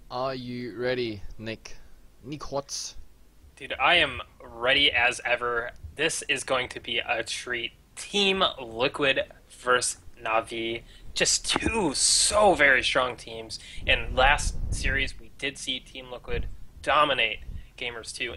Are you ready, Nick? Nick Watts. Dude, I am ready as ever. This is going to be a treat. Team Liquid versus Na'Vi. Just two so very strong teams. In last series, we did see Team Liquid dominate Gamers 2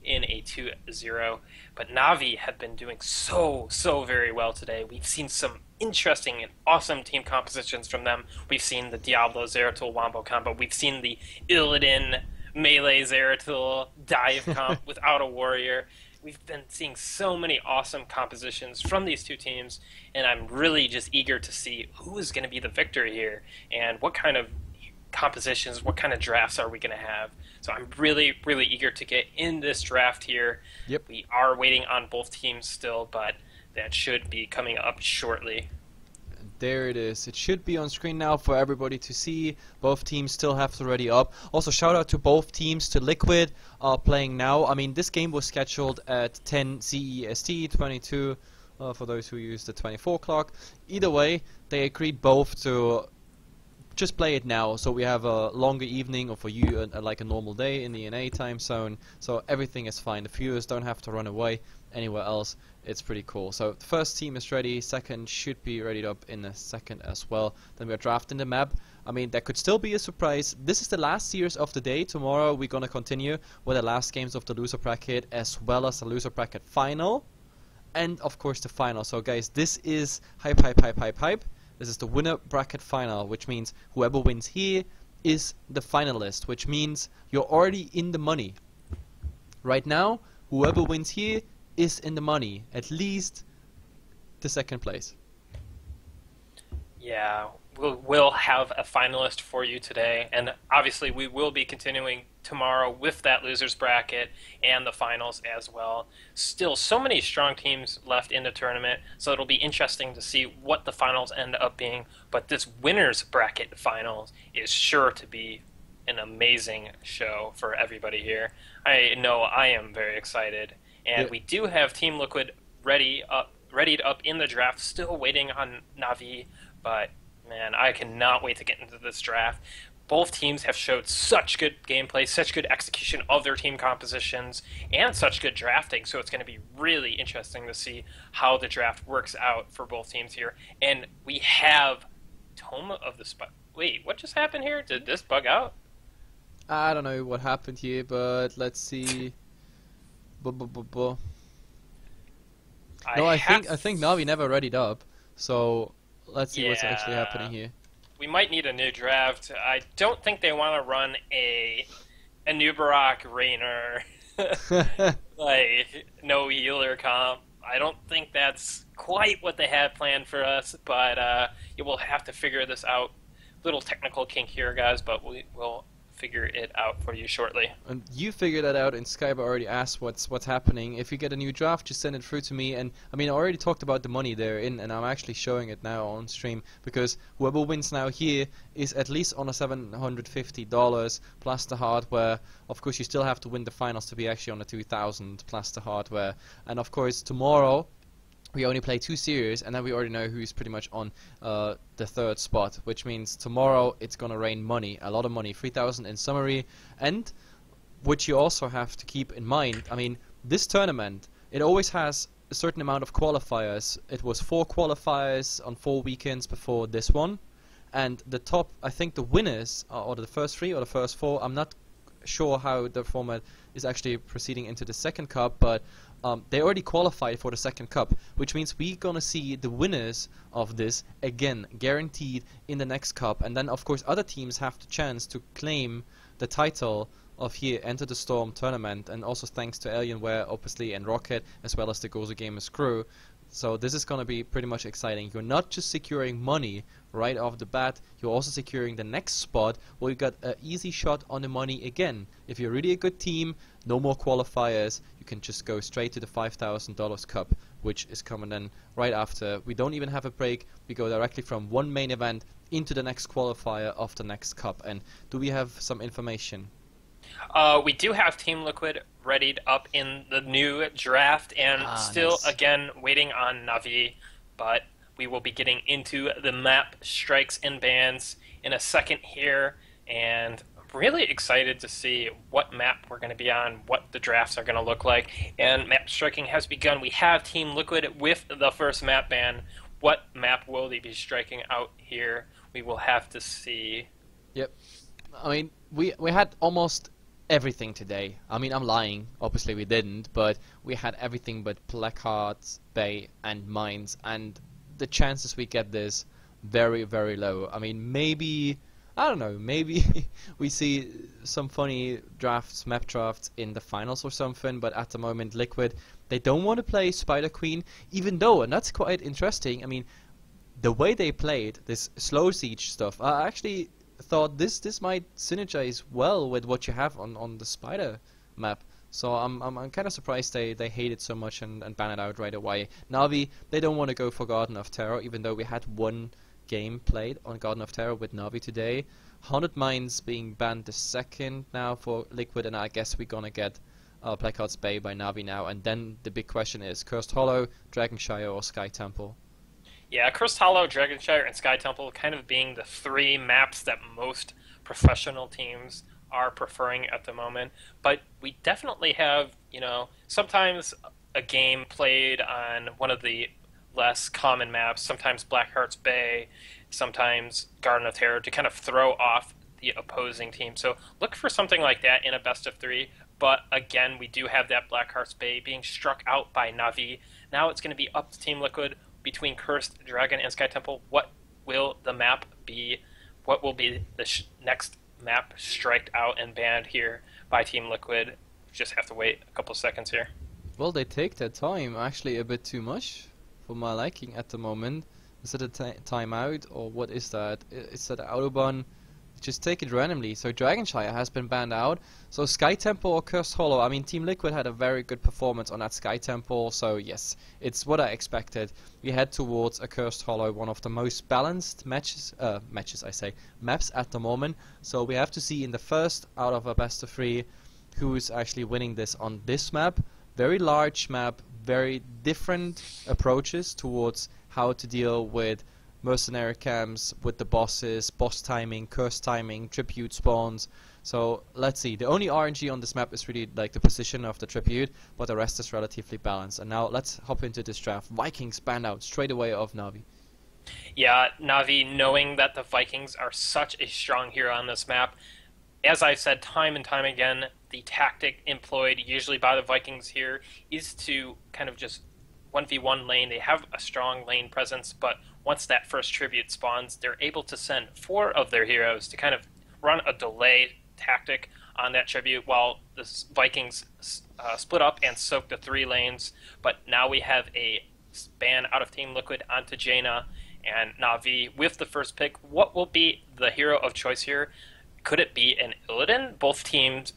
in a 2-0, but Na'Vi have been doing so very well today. We've seen some interesting and awesome team compositions from them. We've seen the Diablo Zeratul Wombo combo. We've seen the Illidan Melee Zeratul dive comp without a warrior. We've been seeing so many awesome compositions from these two teams, and I'm really just eager to see who is going to be the victor here and what kind of compositions, what kind of drafts are we going to have. So I'm really eager to get in this draft here. Yep. We are waiting on both teams still, but that should be coming up shortly. There it is. It should be on screen now for everybody to see. Both teams still have to ready up. Also, shout out to both teams, to Liquid playing now. I mean, this game was scheduled at 10 CEST, 22 for those who use the 24 clock. Either way, they agreed both to just play it now, so we have a longer evening, or for you like a normal day in the NA time zone, so everything is fine. The viewers don't have to run away anywhere else. It's pretty cool. So the first team is ready, second should be readied up in a second as well. Then we're drafting the map. I mean, that could still be a surprise. This is the last series of the day. Tomorrow we're gonna continue with the last games of the loser bracket, as well as the loser bracket final, and of course the final. So guys, this is hype. This is the winner bracket final, which means whoever wins here is the finalist, which means you're already in the money. Right now, whoever wins here is in the money, at least the second place. Yeah, we'll have a finalist for you today, and obviously we will be continuing tomorrow with that losers bracket and the finals as well. Still, so many strong teams left in the tournament, so it'll be interesting to see what the finals end up being, but this winners bracket finals is sure to be an amazing show for everybody here. I know I am very excited, and Yeah. we do have Team Liquid readied up in the draft, still waiting on Na'Vi, but man, I cannot wait to get into this draft. Both teams have showed such good gameplay, such good execution of their team compositions, and such good drafting, so it's going to be really interesting to see how the draft works out for both teams here. And we have Tome of the Spot. Wait, what just happened here? Did this bug out? I don't know what happened here, but let's see. No, I think Navi never readied up, so let's see what's actually happening here. We might need a new draft. I don't think they want to run a Nubarak Rainer, like no healer comp. I don't think that's quite what they had planned for us, but you will have to figure this out. Little technical kink here, guys, but we will figure it out for you shortly. And you figured that out, and Skype already asked what's happening. If you get a new draft, just send it through to me. And I mean, I already talked about the money there, and I'm actually showing it now on stream, because whoever wins now here is at least on a $750 plus the hardware. Of course, you still have to win the finals to be actually on a 2,000 plus the hardware. And of course, tomorrow we only play 2 series, and then we already know who's pretty much on the third spot, which means tomorrow it's gonna rain money, a lot of money, 3,000 in summary. And which you also have to keep in mind, I mean, this tournament, it always has a certain amount of qualifiers. It was 4 qualifiers on 4 weekends before this one, and the top, I think the winners, or the first 3 or the first 4, I'm not sure how the format is actually proceeding into the second cup, but they already qualified for the second cup, which means we're gonna see the winners of this again, guaranteed in the next cup. And then of course other teams have the chance to claim the title of here, Enter the Storm tournament, and also thanks to Alienware obviously and Rocket, as well as the Gosugamers crew. So this is gonna be pretty much exciting. You're not just securing money right off the bat, you're also securing the next spot where you got an easy shot on the money again. If you're really a good team, no more qualifiers, you can just go straight to the $5,000 cup, which is coming in right after. We don't even have a break, we go directly from one main event into the next qualifier of the next cup. And do we have some information? We do have Team Liquid readied up in the new draft, and still, nice. again, waiting on Na'Vi, but we will be getting into the map strikes and bans in a second here, and really excited to see what map we're going to be on, what the drafts are going to look like, and map striking has begun. We have Team Liquid with the first map ban. What map will they be striking out here? We will have to see. Yep. I mean, we had almost everything today. I mean, I'm lying. Obviously, we didn't, but we had everything but placards, bay, and mines, and the chances we get this very, very low. I mean, maybe I don't know. Maybe we see some funny drafts, map drafts in the finals or something. But at the moment, Liquid they don't want to play Spider Queen, even though, and that's quite interesting. I mean, the way they played this slow siege stuff, I actually thought this might synergize well with what you have on the Spider map. So I'm kind of surprised they hate it so much and ban it out right away. Navi they don't want to go for Garden of Terror, even though we had one game played on Garden of Terror with Navi today. 100 Mines being banned the second now for Liquid, and I guess we're gonna get Blackheart's Bay by Navi now. And then the big question is Cursed Hollow, Dragonshire, or Sky Temple. Yeah, Cursed Hollow, Dragonshire, and Sky Temple kind of being the three maps that most professional teams are preferring at the moment. But we definitely have, sometimes a game played on one of the less common maps, sometimes Blackheart's Bay, sometimes Garden of Terror, to kind of throw off the opposing team. So look for something like that in a best of three. But again, we do have that Blackheart's Bay being struck out by Navi. Now it's going to be up to Team Liquid between Cursed Dragon and Sky Temple. What will the map be? What will be the next map striked out and banned here by Team Liquid? We just have to wait a couple seconds here. Well, they take their time, actually a bit too much for my liking at the moment. Is it a timeout or what is that? Is that Autobahn? Just take it randomly. So Dragonshire has been banned out. So Sky Temple or Cursed Hollow. I mean, Team Liquid had a very good performance on that Sky Temple. So yes, it's what I expected. We head towards a Cursed Hollow, one of the most balanced maps at the moment. So we have to see in the first out of a best of three who's actually winning this on this map. Very large map, very different approaches towards how to deal with mercenary camps, with the bosses, boss timing, curse timing, tribute spawns. So let's see. The only RNG on this map is really like the position of the tribute, but the rest is relatively balanced. And now let's hop into this draft. Vikings banned out straight away of Navi. Yeah, Navi, knowing that the Vikings are such a strong hero on this map, as I've said time and time again, the tactic employed usually by the Vikings here is to kind of just 1v1 lane. They have a strong lane presence, but once that first tribute spawns, they're able to send 4 of their heroes to kind of run a delay tactic on that tribute while the Vikings split up and soak the 3 lanes. But now we have a ban out of Team Liquid onto Jaina and Navi with the first pick. What will be the hero of choice here? Could it be an Illidan? Both teams,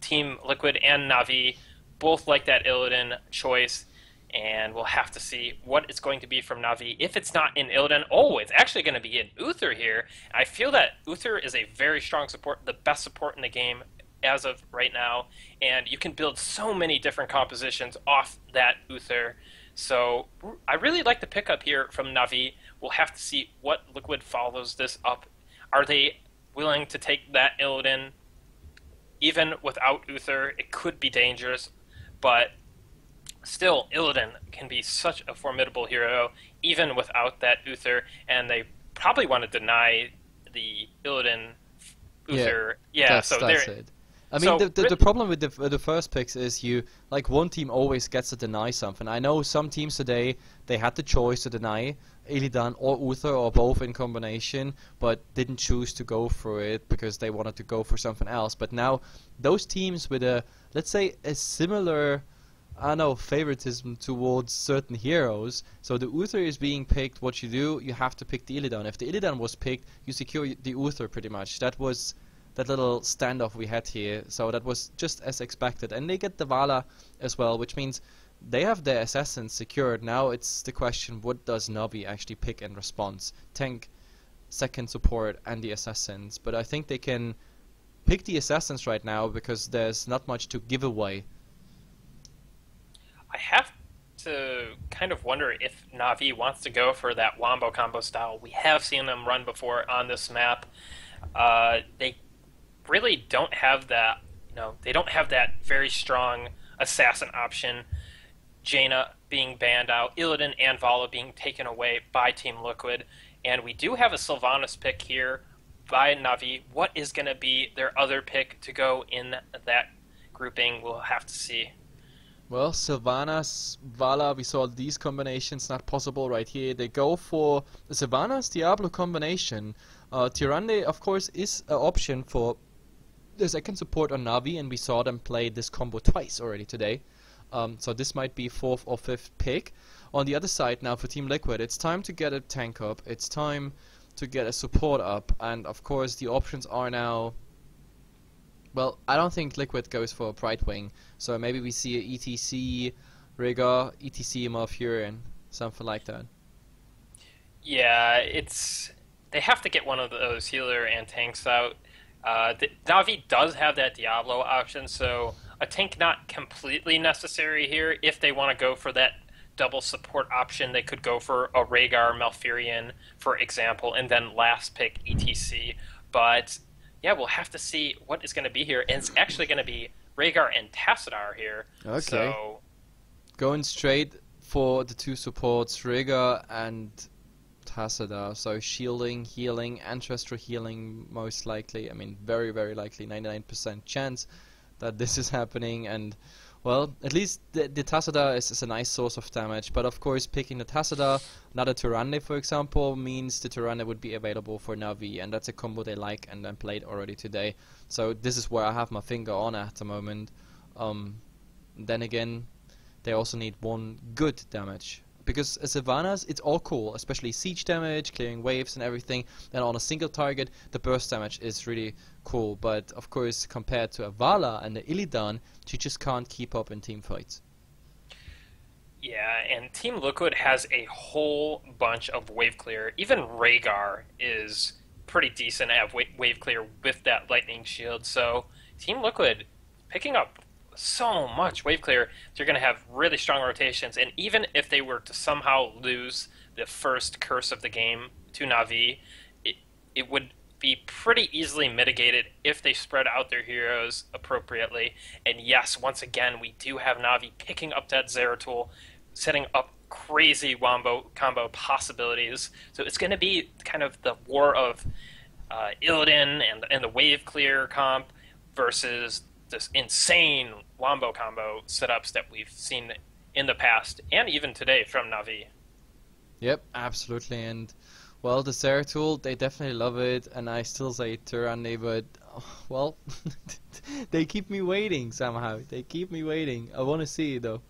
Team Liquid and Navi, both like that Illidan choice. And we'll have to see what it's going to be from Navi. If it's not in Illidan, it's actually going to be in Uther here. I feel that Uther is a very strong support, the best support in the game as of right now. And you can build so many different compositions off that Uther. So I really like the pickup here from Navi. We'll have to see what Liquid follows this up. Are they willing to take that Illidan? Even without Uther, it could be dangerous, but still, Illidan can be such a formidable hero, even without that Uther, and they probably want to deny the Illidan Uther. Yeah, that's it. I mean, the problem with the first picks is one team always gets to deny something. I know some teams today, they had the choice to deny Illidan or Uther or both in combination, but didn't choose to go for it because they wanted to go for something else. But now, those teams with let's say, a similar favoritism towards certain heroes. So the Uther is being picked. What you do, you have to pick the Illidan. If the Illidan was picked, you secure the Uther pretty much. That was that little standoff we had here. So that was just as expected. And they get the Vala as well, which means they have their assassins secured. Now it's the question, what does Navi actually pick in response? Tank, second support, and the assassins. But I think they can pick the assassins right now because there's not much to give away. I have to kind of wonder if Navi wants to go for that wombo combo style. We have seen them run before on this map. They really don't have that. They don't have that very strong assassin option. Jaina being banned out, Illidan and Vala being taken away by Team Liquid, and we do have a Sylvanas pick here by Na'Vi. What is going to be their other pick to go in that grouping? We'll have to see. Well, Sylvanas, Vala, we saw these combinations not possible right here. They go for the Sylvanas Diablo combination. Tyrande, of course, is an option for the second support on Na'Vi, and we saw them play this combo twice already today. So this might be 4th or 5th pick. On the other side now for Team Liquid, it's time to get a tank up. It's time to get a support up. And of course the options are now... Well, I don't think Liquid goes for a Brightwing. So maybe we see a ETC Rigor, ETC Malfurion, something like that. Yeah, they have to get one of those healer and tanks out. Na'Vi does have that Diablo option, so a tank not completely necessary here. If they want to go for that double support option, they could go for a Rhaegar Malfurion, for example, and then last pick ETC. But yeah, we'll have to see what is going to be here. And it's actually going to be Rhaegar and Tassadar here. Okay. So going straight for the two supports, Rhaegar and Tassadar. So shielding, healing, ancestral healing most likely. I mean, very, very likely, 99% chance that this is happening. And well, at least the Tassadar is a nice source of damage. But of course, picking the Tassadar, not a Tyrande, for example, means the Tyrande would be available for Na'Vi, and that's a combo they like and then played already today. So this is where I have my finger on at the moment. Then again, they also need one good damage. Because as Sylvanas, it's all cool, especially siege damage, clearing waves and everything. Then on a single target, the burst damage is really cool. But of course, compared to a Vala and the Illidan, she just can't keep up in team fights. yeah, and Team Liquid has a whole bunch of wave clear. Even Rhaegar is pretty decent at wave clear with that lightning shield. So Team Liquid picking up so much wave clear. They're going to have really strong rotations, and even if they were to somehow lose the first curse of the game to Na'Vi, it would be pretty easily mitigated if they spread out their heroes appropriately. And yes, once again, we do have Na'Vi picking up that Zeratul, setting up crazy wombo combo possibilities. So it's going to be kind of the war of Illidan and the wave clear comp versus this insane wombo combo setups that we've seen in the past and even today from Na'Vi. Yep, absolutely. And well, the Zeratul, they definitely love it, and I still say Tyrande, but well, they keep me waiting somehow. They keep me waiting. I want to see it though.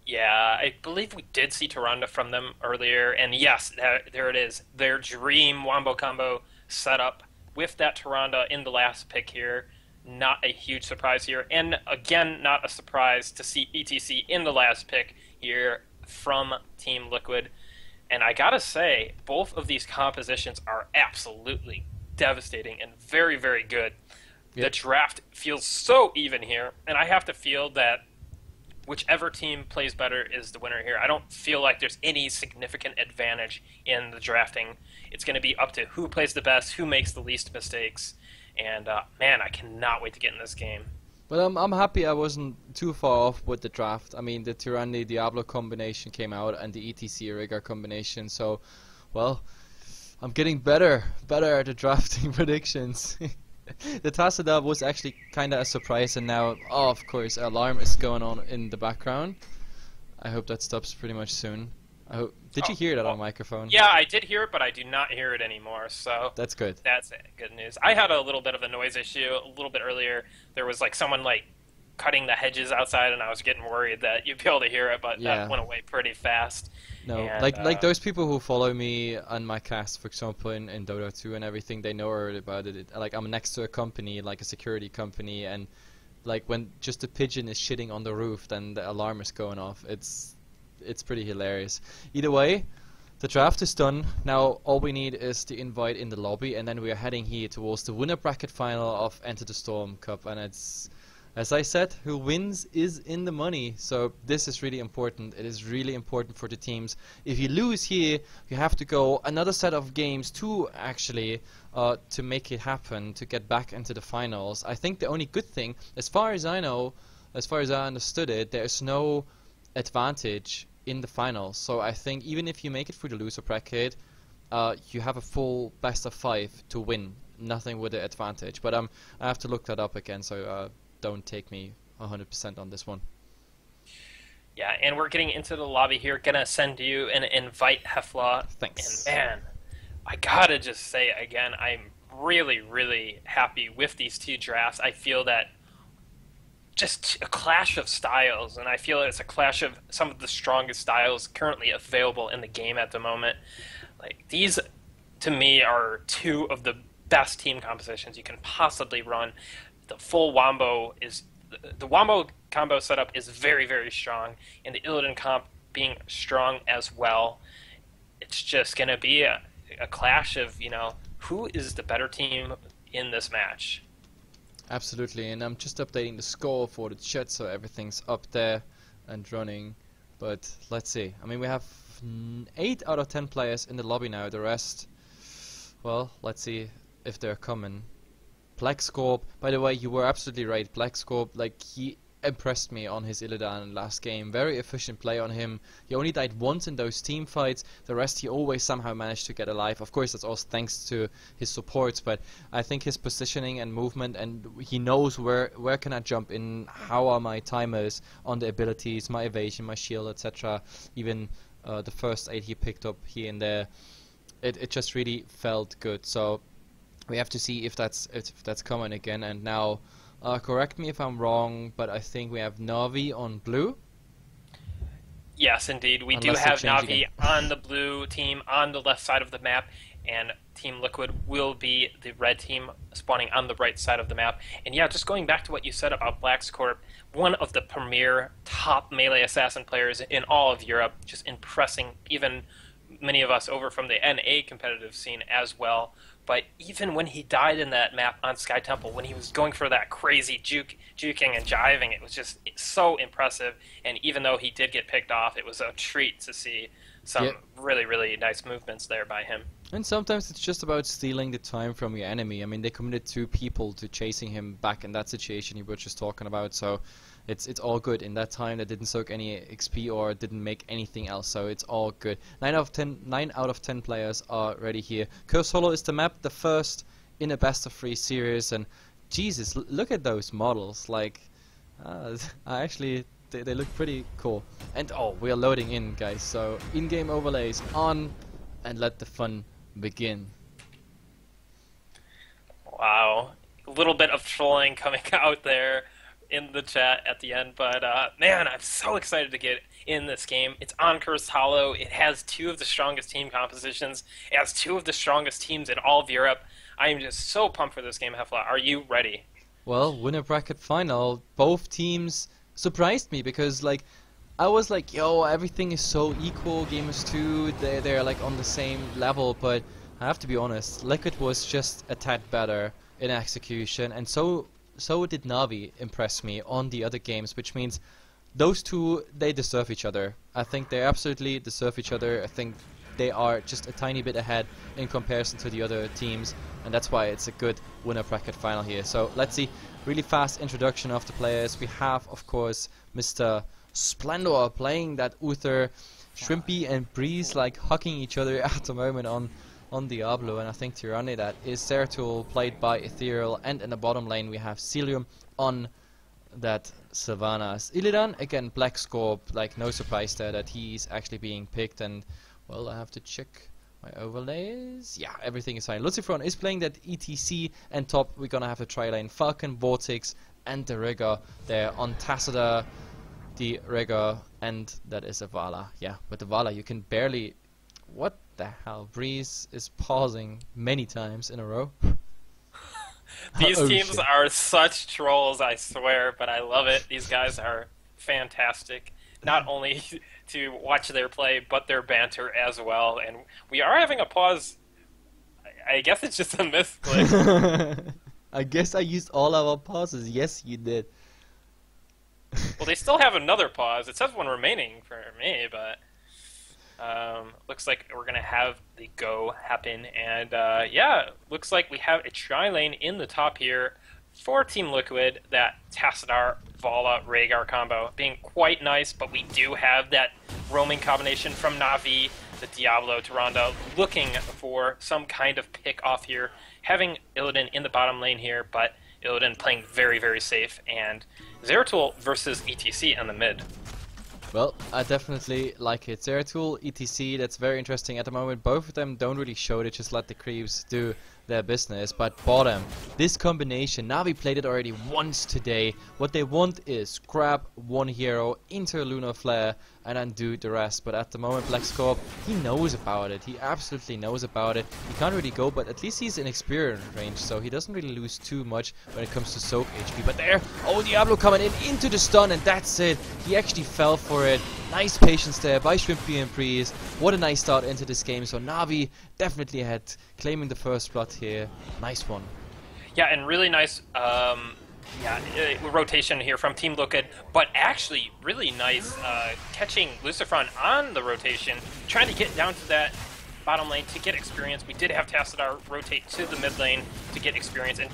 Yeah, I believe we did see Tyrande from them earlier, and yes, there it is. Their dream wombo combo setup with that Tyrande in the last pick here. Not a huge surprise here, and again, not a surprise to see ETC in the last pick here from Team Liquid. And I gotta say, both of these compositions are absolutely devastating and very, very good. Yep. The draft feels so even here, and I have to feel that whichever team plays better is the winner here. I don't feel like there's any significant advantage in the drafting. It's going to be up to who plays the best, who makes the least mistakes. And man, I cannot wait to get in this game. But I'm happy I wasn't too far off with the draft. I mean, the Tyrande Diablo combination came out and the ETC Rhaegar combination. So, well, I'm getting better at the drafting predictions. The Tassadar was actually kind of a surprise, and now, oh, of course, alarm is going on in the background. I hope that stops pretty much soon. Did you hear that on microphone? Yeah, I did hear it, but I do not hear it anymore, so... That's good. That's good news. I had a little bit of a noise issue a little bit earlier. There was, like, someone, like, cutting the hedges outside, and I was getting worried that you'd be able to hear it, but that went away pretty fast. No, and, like those people who follow me on my cast, for example, in Dota 2 and everything, they know already about it. Like, I'm next to a company, like a security company, and, like, when just a pigeon is shitting on the roof, then the alarm is going off. It's pretty hilarious. Either way, the draft is done. Now all we need is the invite in the lobby, and then we are heading here towards the winner bracket final of Enter the Storm Cup, and it's as I said, who wins is in the money. So this is really important. It is really important for the teams. If you lose here, you have to go another set of games too, actually, to make it happen, to get back into the finals. I think the only good thing, as far as I know, as far as I understood it, there's no advantage in the finals. So I think even if you make it through the loser bracket, you have a full best of 5 to win. Nothing with the advantage. But I have to look that up again, so don't take me 100% on this one. Yeah, and we're getting into the lobby here. Gonna send you an invite, Hefla. Thanks. And man, I gotta just say again, I'm really, really happy with these two drafts. I feel that just a clash of styles, and I feel it's a clash of some of the strongest styles currently available in the game at the moment. Like, these, to me, are two of the best team compositions you can possibly run. The full wombo is the wombo combo setup is very, very strong, and the Illidan comp being strong as well. It's just going to be a clash of, who is the better team in this match. Absolutely, and I'm just updating the score for the chat so everything's up there and running. But let's see. I mean, we have 8 out of 10 players in the lobby now. The rest, well, let's see if they're coming. Black Scorp, by the way, you were absolutely right. Black Scorp, like, he impressed me on his Illidan last game. Very efficient play on him. He only died once in those team fights. The rest he always somehow managed to get alive. Of course, that's also thanks to his supports, but I think his positioning and movement, and he knows where can I jump in, how are my timers on the abilities, my evasion, my shield, etc. Even the first aid he picked up here and there. It just really felt good. So we have to see if that's coming again. And now, correct me if I'm wrong, but I think we have Navi on blue. Yes, indeed. We do have Navi on the blue team on the left side of the map, and Team Liquid will be the red team spawning on the right side of the map. And yeah, just going back to what you said about Blackscorp, one of the premier top melee assassin players in all of Europe, just impressing even many of us over from the NA competitive scene as well. But even when he died in that map on Sky Temple, when he was going for that crazy juking and jiving, it was just so impressive. And even though he did get picked off, it was a treat to see some really, really nice movements there by him. And sometimes it's just about stealing the time from your enemy. I mean, they committed 2 people to chasing him back in that situation you were just talking about, so it's all good. In that time, they didn't soak any XP or didn't make anything else, so it's all good. 9 out of 10 players are ready here. Curse Hollow is the map, the first in a best of 3 series, and Jesus, look at those models. Like, actually, they look pretty cool. And oh, we are loading in, guys. So in-game overlays on, and let the fun begin. Wow, a little bit of trolling coming out there in the chat at the end, but man, I'm so excited to get in this game. It's on Cursed Hollow. It has 2 of the strongest team compositions. It has 2 of the strongest teams in all of Europe. I am just so pumped for this game, Hefla. Are you ready? Well, winner bracket final. Both teams surprised me because, like, I was like, yo, everything is so equal. Gamers 2, they're like on the same level, but I have to be honest, Liquid was just a tad better in execution, and so did Navi impress me on the other games, which means those 2, they deserve each other. I think they absolutely deserve each other. I think they are just a tiny bit ahead in comparison to the other teams, and that's why it's a good winner bracket final here. So let's see, really fast introduction of the players. We have, of course, Mr. Splendor playing that Uther. Shrimpy and Breeze like hugging each other at the moment on Diablo, and I think Tyranny, that is Zeratul, played by Ethereal, and in the bottom lane we have Celium on that Sylvanas. Illidan, again, Black Scorp, like no surprise there that he's actually being picked, and well, I have to check my overlays. Yeah, everything is fine. Lucifron is playing that ETC, and top we're gonna have the tri-lane Falcon, Vortex, and the Rigger there on Tacita, the Rigger, and that is a Vala. Yeah, with the Vala you can barely... What the hell? Breeze is pausing many times in a row. These teams are such trolls, I swear, but I love it. These guys are fantastic. Not only to watch their play, but their banter as well. And we are having a pause. I guess it's just a misclick. I guess I used all our pauses. Yes, you did. Well, they still have another pause. It says one remaining for me, but looks like we're gonna have the go happen. And yeah, looks like we have a tri-lane in the top here for Team Liquid. That Tassadar Vala Rhaegar combo being quite nice, but we do have that roaming combination from Na'Vi, the Diablo, Tyrande, looking for some kind of pick off here, having Illidan in the bottom lane here, but Illidan playing very, very safe, and Zeratul versus ETC in the mid. Well, I definitely like it. Zeratul, ETC, that's very interesting at the moment. Both of them don't really show, they just let the creeps do their business. But bottom, this combination, Na'Vi played it already once today. What they want is grab one hero into a Lunar Flare and then do the rest. But at the moment, BlackScorp, he knows about it. He absolutely knows about it. He can't really go, but at least he's in experience range, so he doesn't really lose too much when it comes to soak HP. But there, oh, Diablo coming in into the stun, and that's it. He actually fell for it. Nice patience there by Shrimpy and Breeze. What a nice start into this game. So Na'Vi definitely ahead, claiming the first blood here. Nice one. Yeah, and really nice rotation here from Team Liquid, but actually really nice catching Lucifron on the rotation, trying to get down to that bottom lane to get experience. We did have Tassadar rotate to the mid lane to get experience, and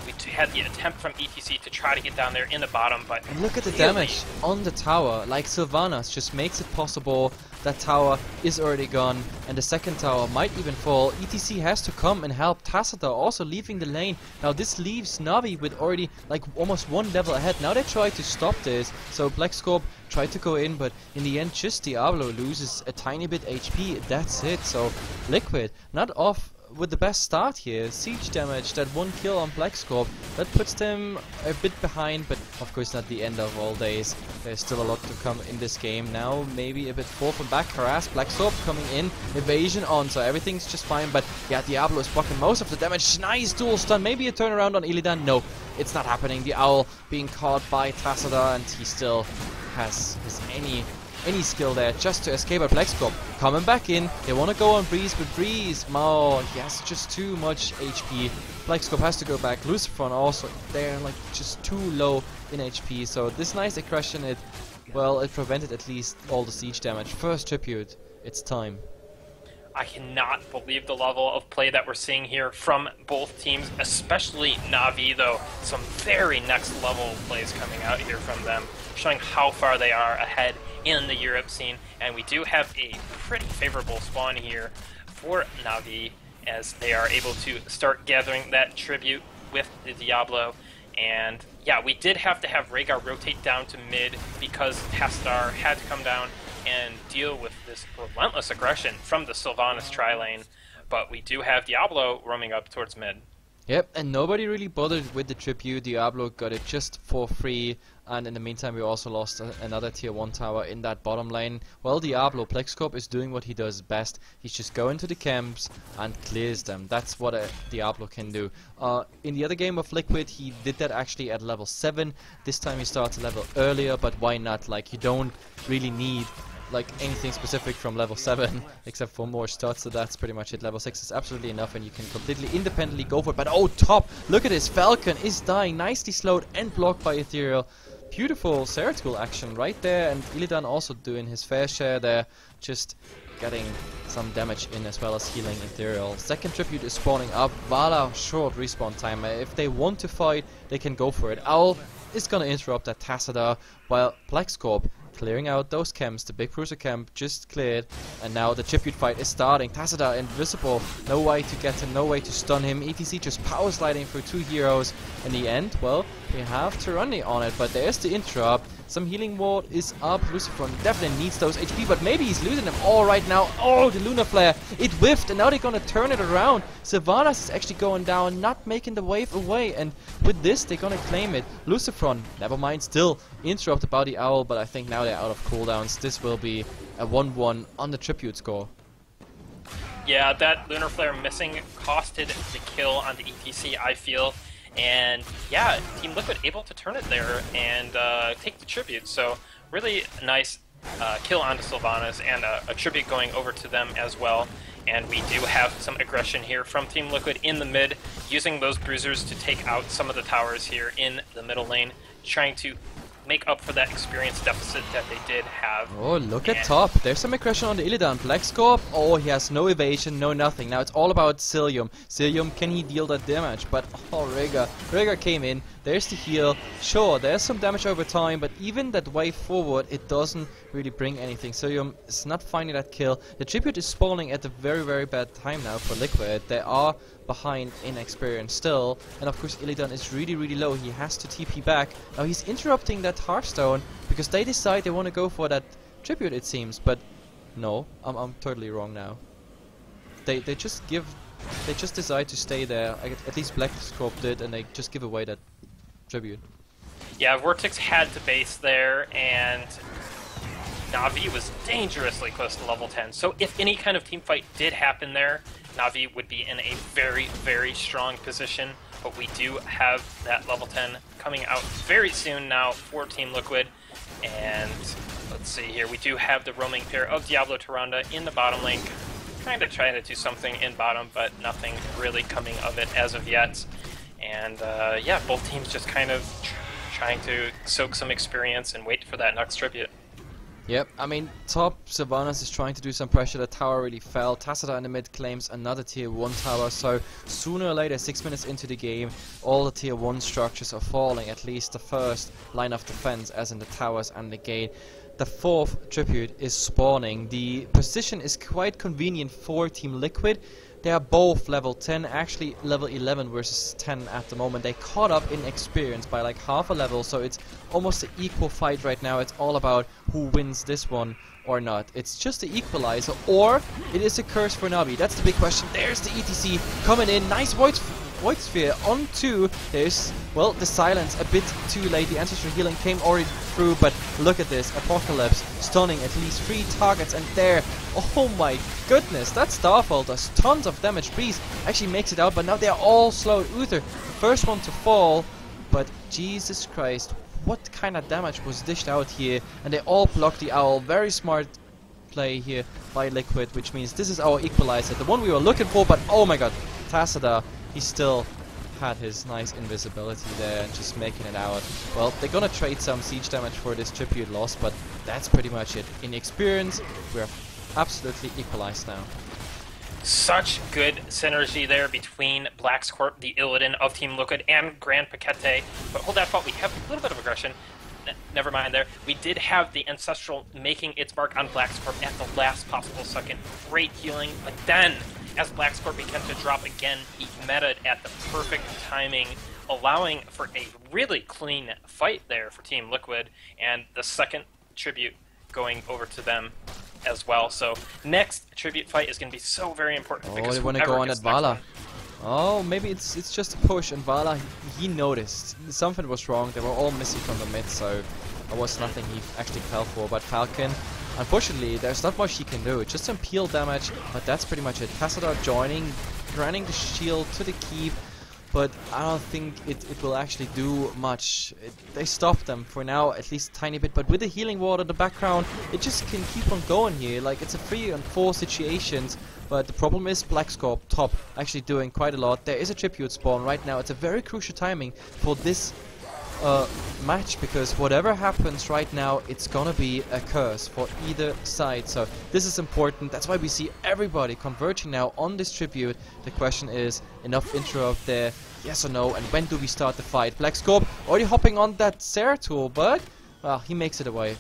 we had the attempt from ETC to try to get down there in the bottom, but... And look at the damage on the tower. Like, Sylvanas just makes it possible. That tower is already gone, and the second tower might even fall. ETC has to come and help Tassadar, also leaving the lane. Now this leaves Na'Vi with already like almost one level ahead. Now they try to stop this, so BlackScorp tried to go in, but in the end just Diablo loses a tiny bit HP. That's it. So Liquid not off with the best start here. Siege damage, that one kill on BlackScorp, that puts them a bit behind, but of course not the end of all days. There's still a lot to come in this game. Now maybe a bit forth and back, harass BlackScorp coming in, evasion on, so everything's just fine, but yeah, Diablo is blocking most of the damage. Nice dual stun, maybe a turnaround on Illidan. No, it's not happening. The Owl being caught by Tassadar, and he still has his any skill there just to escape. At BlackScorp coming back in, they want to go on Breeze, but Breeze, oh, he has just too much HP. BlackScorp has to go back. Lucifron also there, like just too low in HP. So this nice aggression, it prevented at least all the siege damage. First tribute, it's time. I cannot believe the level of play that we're seeing here from both teams, especially Na'Vi, though. Some very next level plays coming out here from them, showing how far they are ahead in the Europe scene. And we do have a pretty favorable spawn here for Na'Vi, as they are able to start gathering that tribute with the Diablo. And yeah, we did have to have Rhaegar rotate down to mid because Tassadar had to come down and deal with this relentless aggression from the Sylvanas tri-lane. But we do have Diablo roaming up towards mid. Yep, and nobody really bothered with the tribute. Diablo got it just for free, and in the meantime we also lost another tier 1 tower in that bottom lane. Well, Diablo, BlackScorp is doing what he does best. He's just going to the camps and clears them. That's what a Diablo can do. In the other game of Liquid, he did that actually at level 7. This time he starts a level earlier, but why not? Like, you don't really need like anything specific from level 7 except for more stats, so that's pretty much it. Level 6 is absolutely enough and you can completely independently go for it. But oh, top! Look at this, Falcon is dying, nicely slowed and blocked by Ethereal. Beautiful Zeratul action right there, and Illidan also doing his fair share there, just getting some damage in as well as healing Ethereal. Second tribute is spawning up. Vala, short respawn time. If they want to fight, they can go for it. Owl is gonna interrupt that Tassadar, while BlackScorp clearing out those camps. The big cruiser camp just cleared, and now the tribute fight is starting. Tassadar invisible, no way to get him, no way to stun him. ETC just power sliding through 2 heroes. In the end, well, we have Tyrande on it, but there's the interrupt. Some healing ward is up. Lucifron definitely needs those HP, but maybe he's losing them all right now. Oh, the Lunar Flare, it whiffed, and now they're gonna turn it around. Sylvanas is actually going down, not making the wave away, and with this they're gonna claim it. Lucifron, never mind, still interrupted by the Owl, but I think now they're out of cooldowns. This will be a 1-1 on the tribute score. Yeah, that Lunar Flare missing costed the kill on the ETC, I feel. And yeah, Team Liquid able to turn it there and take the tribute. So really nice kill onto Sylvanas, and a tribute going over to them as well. And we do have some aggression here from Team Liquid in the mid, using those bruisers to take out some of the towers here in the middle lane, trying to make up for that experience deficit that they did have. Oh, look at top. There's some aggression on the Illidan. Black Scorp, oh, he has no evasion, no nothing. Now it's all about Cilium. Cilium, can he deal that damage? But, oh, Rhaegar came in. There's the heal. Sure, there's some damage over time, but even that way forward, it doesn't really bring anything. Cilium is not finding that kill. The Tribute is spawning at a very, very bad time now for Liquid. They are behind in experience still, and of course Illidan is really, really low. He has to TP back. Now he's interrupting that Hearthstone because they decide they want to go for that Tribute, it seems, but no, I'm totally wrong now. They just decide to stay there. At least Black Scorp did, and they just give away that Tribute. Yeah, Vortex had to base there, and Na'Vi was dangerously close to level 10. So if any kind of team fight did happen there, Na'Vi would be in a very, very strong position. But we do have that level 10 coming out very soon now for Team Liquid. And let's see here, we do have the roaming pair of Diablo Tyrande in the bottom lane. Kind of trying to do something in bottom, but nothing really coming of it as of yet. And yeah, both teams just kind of trying to soak some experience and wait for that next Tribute. Yep, I mean, top Sylvanas is trying to do some pressure. The tower really fell. Tassadar in the mid claims another tier 1 tower, so sooner or later, 6 minutes into the game, all the tier 1 structures are falling, at least the first line of defense, as in the towers and the gate. The 4th Tribute is spawning. The position is quite convenient for Team Liquid. They are both level 10, actually level 11 versus 10 at the moment. They caught up in experience by like half a level, so it's almost an equal fight right now. It's all about who wins this one or not. It's just the equalizer, or it is a curse for Na'Vi. That's the big question. There's the ETC coming in. Nice Void Sphere onto. There's, well, the silence a bit too late. The ancestral healing came already through, but look at this. Apocalypse stunning at least 3 targets, and there, oh my goodness, that Starfall does tons of damage. Breeze actually makes it out, but now they're all slowed. Uther, the first one to fall, but Jesus Christ, what kind of damage was dished out here? And they all block the owl. Very smart play here by Liquid, which means this is our equalizer, the one we were looking for. But oh my god, Tassadar, he still had his nice invisibility there and just making it out. Well, they're gonna trade some siege damage for this Tribute loss, but that's pretty much it. In experience, we're absolutely equalized now. Such good synergy there between Black Scorp, the Illidan of Team Liquid, and Grand Paquete. But hold that thought, we have a little bit of aggression. Never mind there. We did have the Ancestral making its mark on Black Scorp at the last possible second. Great healing, but then, as Black Scorp began to drop again, he meta at the perfect timing, allowing for a really clean fight there for Team Liquid, and the second Tribute going over to them as well. So next Tribute fight is going to be so very important. Oh, they want to go on at Vala. Oh, maybe it's just a push, and Vala, he noticed something was wrong. They were all missing from the mid, so there was nothing he actually fell for. But Falcon, unfortunately, there's not much he can do. Just some peel damage, but that's pretty much it. Tassadar joining, granting the shield to the keep, but I don't think it will actually do much. They stopped them for now, at least a tiny bit, but with the healing ward in the background, it just can keep on going here. Like, it's a 3-on-4 situations, but the problem is Black Scorp top actually doing quite a lot. There is a Tribute spawn right now. It's a very crucial timing for this match, because whatever happens right now, it's gonna be a curse for either side. So this is important. That's why we see everybody converging now on this Tribute. The question is, enough interrupt there, yes or no, and when do we start the fight? Black Scorp already hopping on that Zeratul, but well, he makes it away.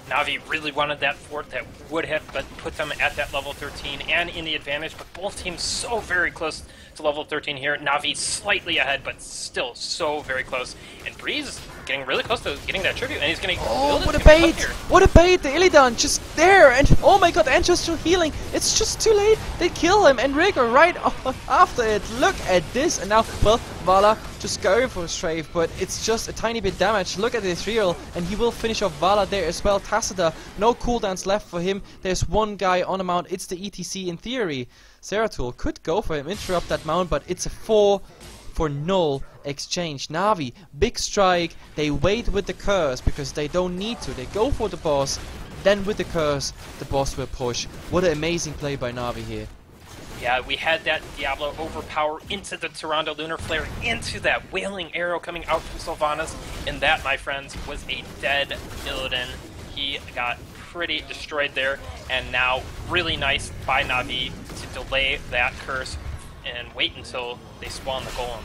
Na'Vi really wanted that fort that would have put them at that level 13 and in the advantage, but both teams so very close to level 13 here. Na'Vi slightly ahead, but still so very close. And Breeze getting really close to getting that Tribute, and he's going to... Oh, what a bait! What a bait! The Illidan just there, and oh my god, ancestral healing! It's just too late! They kill him, and Rhaegar right after it. Look at this, and now, well, Vala just going for a strafe, but it's just a tiny bit damage. Look at this real, and he will finish off Vala there as well. Tassadar, no cooldowns left for him. There's one guy on a mount. It's the ETC in theory. Zeratul could go for him, interrupt that mount, but it's a 4 for null exchange. Na'Vi, big strike. They wait with the curse because they don't need to. They go for the boss. Then with the curse, the boss will push. What an amazing play by Na'Vi here. Yeah, we had that Diablo overpower into the Tyrande Lunar Flare, into that Wailing Arrow coming out from Sylvanas, and that, my friends, was a dead Illidan. He got pretty destroyed there, and now really nice by Na'Vi to delay that curse and wait until they spawn the Golem.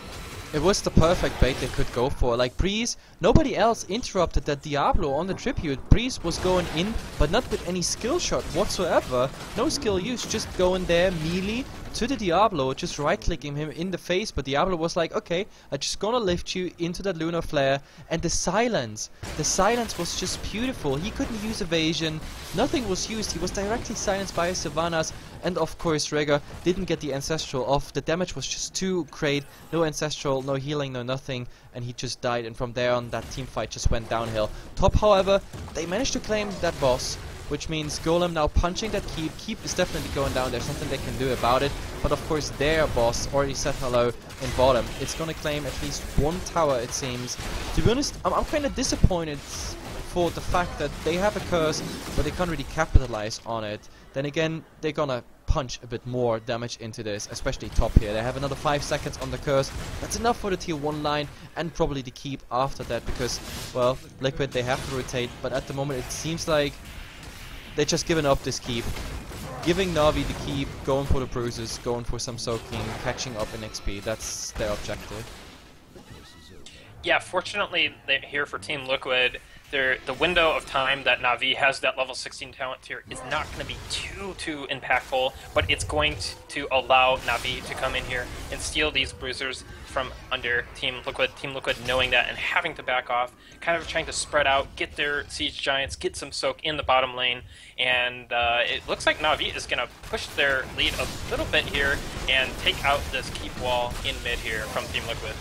It was the perfect bait they could go for. Like Breeze, nobody else interrupted that Diablo on the tribute. Breeze was going in, but not with any skill shot whatsoever. No skill use, just going there melee to the Diablo, just right clicking him in the face. But Diablo was like, okay, I'm just gonna lift you into that Lunar Flare. And the silence was just beautiful. He couldn't use evasion, nothing was used. He was directly silenced by Sylvanas. And of course Rhaegar didn't get the Ancestral off. The damage was just too great. No Ancestral, no healing, no nothing. And he just died, and from there on that team fight just went downhill. Top, however, they managed to claim that boss, which means Golem now punching that keep. Keep is definitely going down. There's nothing they can do about it. But of course their boss already said hello in bottom. It's gonna claim at least one tower, it seems. To be honest, I'm kind of disappointed for the fact that they have a curse, but they can't really capitalize on it. Then again, they're gonna punch a bit more damage into this, especially top here. They have another 5 seconds on the curse. That's enough for the tier 1 line, and probably the keep after that, because, well, Liquid, they have to rotate, but at the moment it seems like they're just giving up this keep. Giving Na'Vi the keep, going for the bruises, going for some soaking, catching up in XP. That's their objective. Yeah, fortunately, here for Team Liquid, the window of time that Na'Vi has that level 16 talent tier is not going to be too impactful, but it's going to allow Na'Vi to come in here and steal these bruisers from under Team Liquid. Team Liquid knowing that and having to back off, kind of trying to spread out, get their Siege Giants, get some soak in the bottom lane, and it looks like Na'Vi is going to push their lead a little bit here and take out this keep wall in mid here from Team Liquid.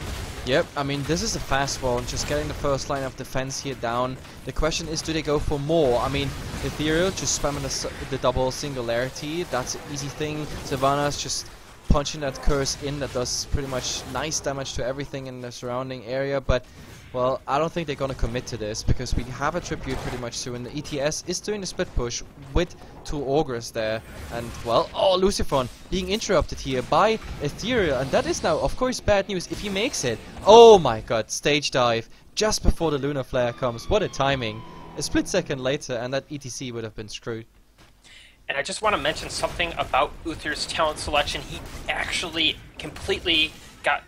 Yep, I mean, this is a fast one, just getting the first line of defense here down. The question is, do they go for more? I mean, Ethereal just spamming the double Singularity, that's an easy thing. Sylvanas just punching that curse in, that does pretty much nice damage to everything in the surrounding area, but, well, I don't think they're gonna commit to this, because we have a tribute pretty much soon. The ETS is doing the split push with 2 Ogres there, and, well, oh, Lucifer being interrupted here by Ethereal, and that is now, of course, bad news if he makes it. Oh my god, stage dive, just before the Lunar Flare comes. What a timing. A split second later, and that ETC would have been screwed. And I just want to mention something about Uther's talent selection. He actually completely got,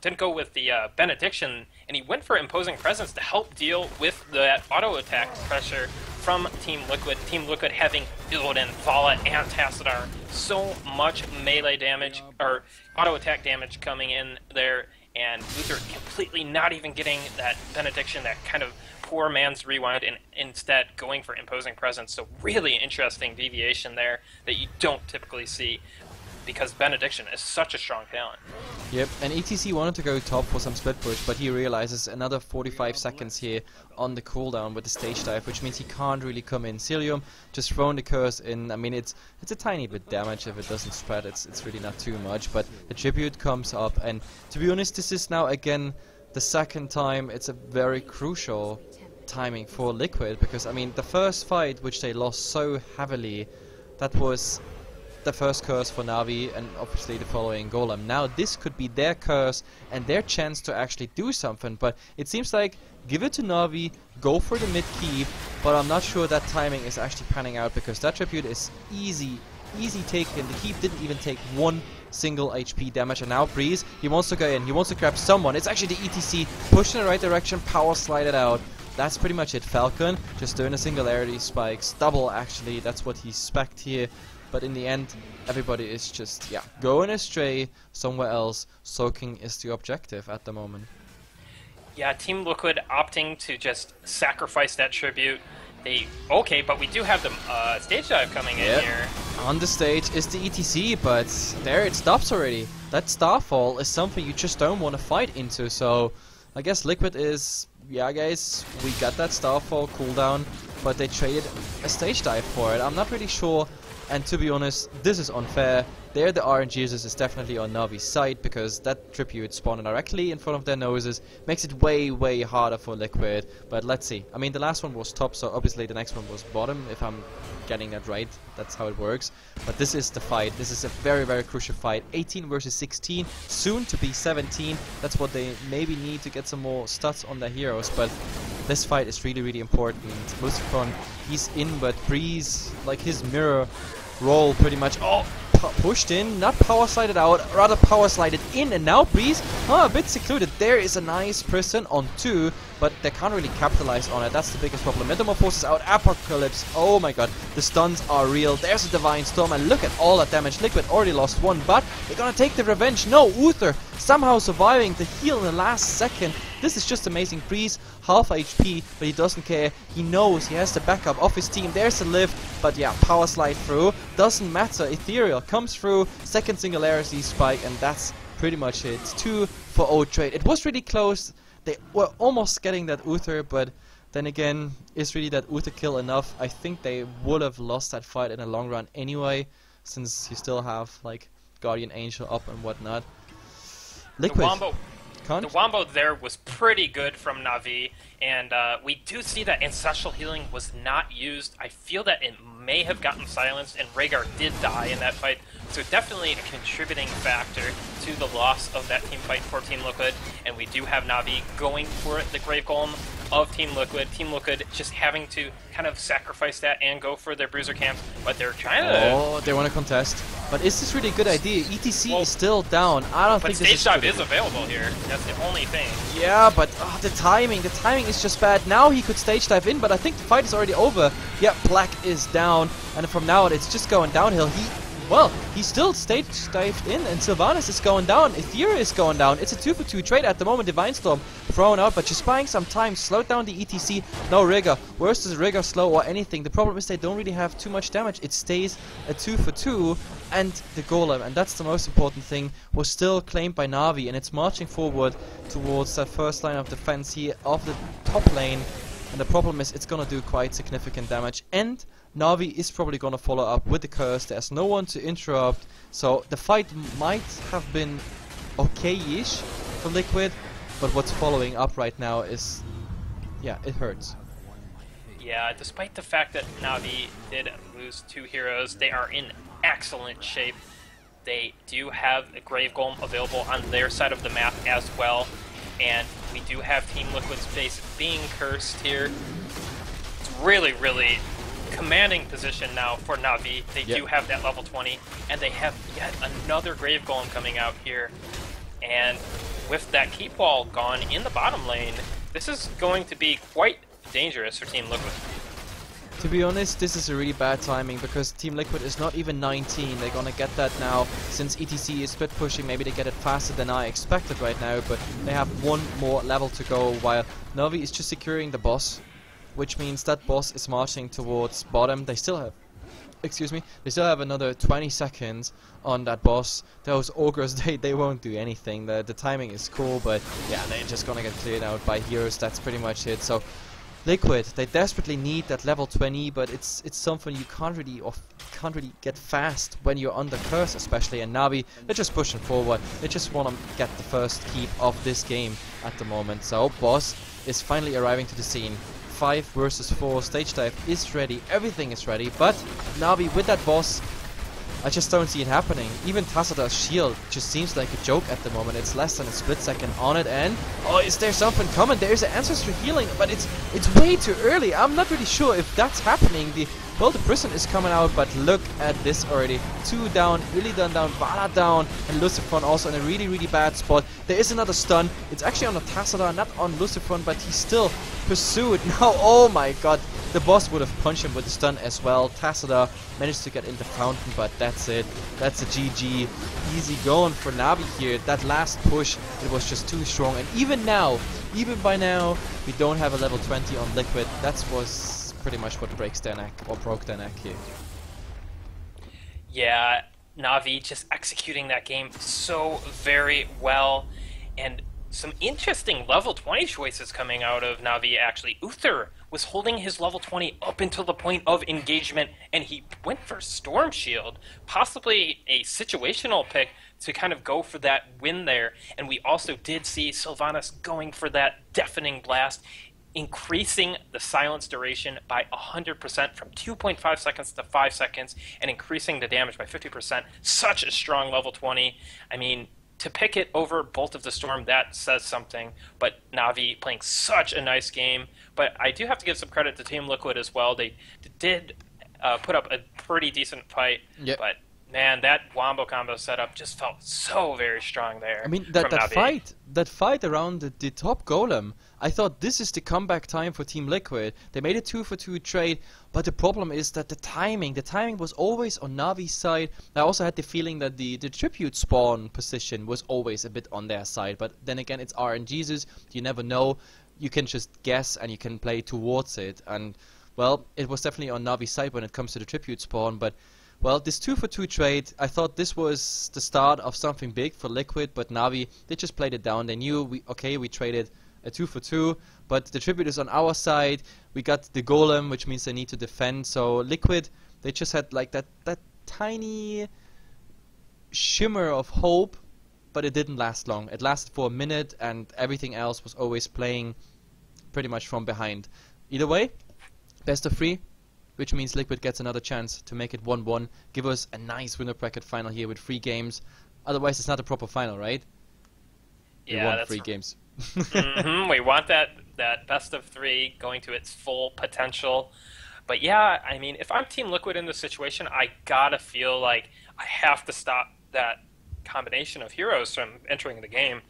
didn't go with the Benediction, and he went for Imposing Presence to help deal with that auto attack pressure from Team Liquid. Team Liquid having Illidan, Vala, and Tassadar. So much melee damage, or auto attack damage coming in there, and Uther completely not even getting that Benediction, that kind of poor man's rewind, and instead going for Imposing Presence. So really interesting deviation there that you don't typically see, because Benediction is such a strong talent. Yep, and ETC wanted to go top for some split push, but he realizes another 45 seconds here on the cooldown with the stage dive, which means he can't really come in. Cilium just throwing the curse in. I mean, it's a tiny bit damage if it doesn't spread. It's really not too much, but the tribute comes up, and to be honest, this is now again the second time it's a very crucial timing for Liquid, because I mean, the first fight which they lost so heavily, that was the first curse for Na'Vi, and obviously the following Golem. Now this could be their curse and their chance to actually do something, but it seems like give it to Na'Vi, go for the mid keep, but I'm not sure that timing is actually panning out, because that tribute is easy taken. The keep didn't even take one single HP damage, and now Breeze, he wants to go in, he wants to grab someone. It's actually the ETC, push in the right direction, power slide it out. That's pretty much it. Falcon just doing a Singularity spikes, double actually, that's what he spec'd here. But in the end, everybody is just, yeah, going astray somewhere else. Soaking is the objective at the moment. Yeah, Team Liquid opting to just sacrifice that tribute. Okay, but we do have the stage dive coming in here. On the stage is the ETC, but there it stops already. That Starfall is something you just don't want to fight into, so I guess Liquid is, yeah guys, we got that Starfall cooldown, but they traded a stage dive for it. I'm not really sure And to be honest, this is unfair. There the RNGesus is definitely on Navi's side, because that tribute spawning directly in front of their noses makes it way harder for Liquid. But let's see. I mean, the last one was top, so obviously the next one was bottom, if I'm getting that right. That's how it works. But this is the fight. This is a very crucial fight. 18 versus 16, soon to be 17. That's what they maybe need to get some more stats on their heroes. But this fight is really important. Lucifron, he's in, but Breeze, like his mirror roll pretty much. Oh, pushed in, not power slided out, rather power slided in, and now Breeze, a bit secluded. There is a nice prison on 2, but they can't really capitalize on it. That's the biggest problem. Metamorphosis out, Apocalypse, oh my god, the stuns are real. There's a Divine Storm, and look at all that damage. Liquid already lost 1, but they're gonna take the revenge. No, Uther somehow surviving the heal in the last second. This is just amazing. Breeze, half HP, but he doesn't care. He knows he has the backup of his team. There's a lift, but yeah, power slide through. Doesn't matter. Ethereal comes through, second Singularity Spike, and that's pretty much it. 2 for O trade. It was really close. They were almost getting that Uther, but then again, is really that Uther kill enough? I think they would have lost that fight in the long run anyway, since you still have like Guardian Angel up and whatnot. Liquid. The wombo there was pretty good from Na'Vi, and we do see that Ancestral Healing was not used. I feel that it may have gotten silenced, and Rhaegar did die in that fight, so definitely a contributing factor to the loss of that team fight for Team Liquid, and we do have Na'Vi going for it, the Grave Golem of Team Liquid. Team Liquid just having to kind of sacrifice that and go for their Bruiser camps, but they're trying to... Oh, they want to contest. But is this really a good idea? ETC is still down. I don't think this is... But Stage Dive is available here. That's the only thing. Yeah, but the timing is just bad. Now he could Stage Dive in, but I think the fight is already over. Yeah, Black is down, and from now on it's just going downhill. He still Stage Dived in, and Sylvanas is going down. Ethereal is going down. It's a 2-for-2 trade at the moment. Divine Storm thrown out, but just buying some time. Slowed down the ETC. No Rigor. Worse is Rigor slow or anything. The problem is they don't really have too much damage. It stays a 2-for-2, and the Golem, and that's the most important thing, was still claimed by Na'Vi, and it's marching forward towards that first line of defense here of the top lane. And the problem is it's gonna do quite significant damage, and Na'Vi is probably gonna follow up with the curse. There's no one to interrupt, so the fight might have been okay-ish for Liquid, but what's following up right now is, yeah, it hurts. Yeah, despite the fact that Na'Vi did lose 2 heroes, they are in excellent shape. They do have a Grave Golem available on their side of the map as well, and we do have Team Liquid's base being cursed here. It's really commanding position now for Na'Vi. They do have that level 20, and they have yet another Grave Golem coming out here. And with that keep wall gone in the bottom lane, this is going to be quite dangerous for Team Liquid. To be honest, this is a really bad timing, because Team Liquid is not even 19. They're gonna get that now, since ETC is split pushing. Maybe they get it faster than I expected right now, but they have 1 more level to go, while Na'Vi is just securing the boss, which means that boss is marching towards bottom. They still have, they still have another 20 seconds on that boss. Those ogres, they won't do anything. The timing is cool, but yeah, they're just gonna get cleared out by heroes. That's pretty much it. So Liquid, they desperately need that level 20, but it's something you can't really get fast when you're under curse, especially. And Na'Vi, they're just pushing forward. They just want to get the first keep of this game at the moment. So boss is finally arriving to the scene. 5 versus 4, Stage Dive is ready, everything is ready, but Na'Vi with that boss, I just don't see it happening. Even Tassada's shield just seems like a joke at the moment. It's less than a split second on it, and oh, is there something coming? There is an Ancestral Healing, but it's way too early. I'm not really sure if that's happening. The prison is coming out, but look at this already. 2 down, Illidan down, Valla down, and Lucifron also in a really bad spot. There is another stun. It's actually on the Tassada, not on Lucifron, but he's still pursued. Now, oh my god, the boss would have punched him with the stun as well. Tassada managed to get in the fountain, but that's it. That's a GG. Easy going for Na'Vi here. That last push, it was just too strong. And even by now, we don't have a level 20 on Liquid. That was pretty much what breaks their neck, or broke their neck here. Yeah, Na'Vi just executing that game so very well, and some interesting level 20 choices coming out of Na'Vi actually. Uther was holding his level 20 up until the point of engagement, and he went for Storm Shield, possibly a situational pick to kind of go for that win there. And we also did see Sylvanas going for that Deafening Blast, increasing the silence duration by 100% from 2.5 seconds to 5 seconds, and increasing the damage by 50%. Such a strong level 20. I mean, to pick it over Bolt of the Storm, that says something. But Na'Vi playing such a nice game. But I do have to give some credit to Team Liquid as well. They did put up a pretty decent fight. Yep. But man, that Wombo combo setup just felt so very strong there. I mean, that Na'Vi. fight around the top golem, I thought this is the comeback time for Team Liquid. They made a 2-for-2 trade, but the problem is that the timing was always on Navi's side. I also had the feeling that the tribute spawn position was always a bit on their side, but then again, it's RNGesus, you never know. You can just guess and you can play towards it, and well, it was definitely on Navi's side when it comes to the tribute spawn, but well, this 2-for-2 trade, I thought this was the start of something big for Liquid, but Na'Vi, they just played it down. They knew, we traded a 2-for-2, but the tribute is on our side. We got the golem, which means they need to defend. So Liquid, they just had like that tiny shimmer of hope, but it didn't last long. It lasted for a minute, and everything else was always playing pretty much from behind. Either way, best of 3. Which means Liquid gets another chance to make it 1-1, give us a nice winner bracket final here with 3 games. Otherwise, it's not a proper final, right? Yeah, we won that's 3 games. We want that best of 3 going to its full potential. But yeah, I mean, if I'm Team Liquid in this situation, I gotta feel like I have to stop that combination of heroes from entering the game.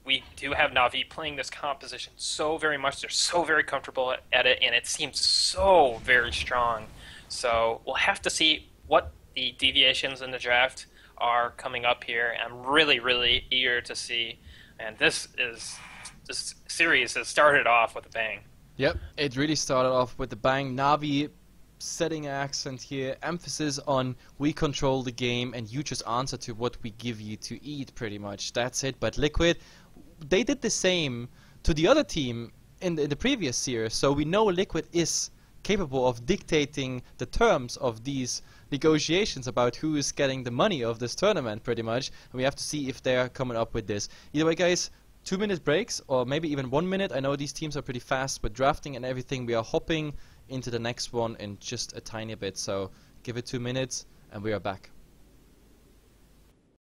We do have Na'Vi playing this composition so very much. They're so very comfortable at it, and it seems so very strong. So we'll have to see what the deviations in the draft are coming up here. I'm really, really eager to see. And this series has started off with a bang. Yep, it really started off with a bang. Na'Vi setting an accent here, emphasis on we control the game and you just answer to what we give you to eat, pretty much. That's it. But Liquid, they did the same to the other team in the previous series, so we know Liquid is capable of dictating the terms of these negotiations about who is getting the money of this tournament, pretty much, and we have to see if they're coming up with this. Either way, guys, 2-minute breaks, or maybe even 1 minute. I know these teams are pretty fast with drafting and everything. We are hopping into the next one in just a tiny bit, so give it 2 minutes, and we are back.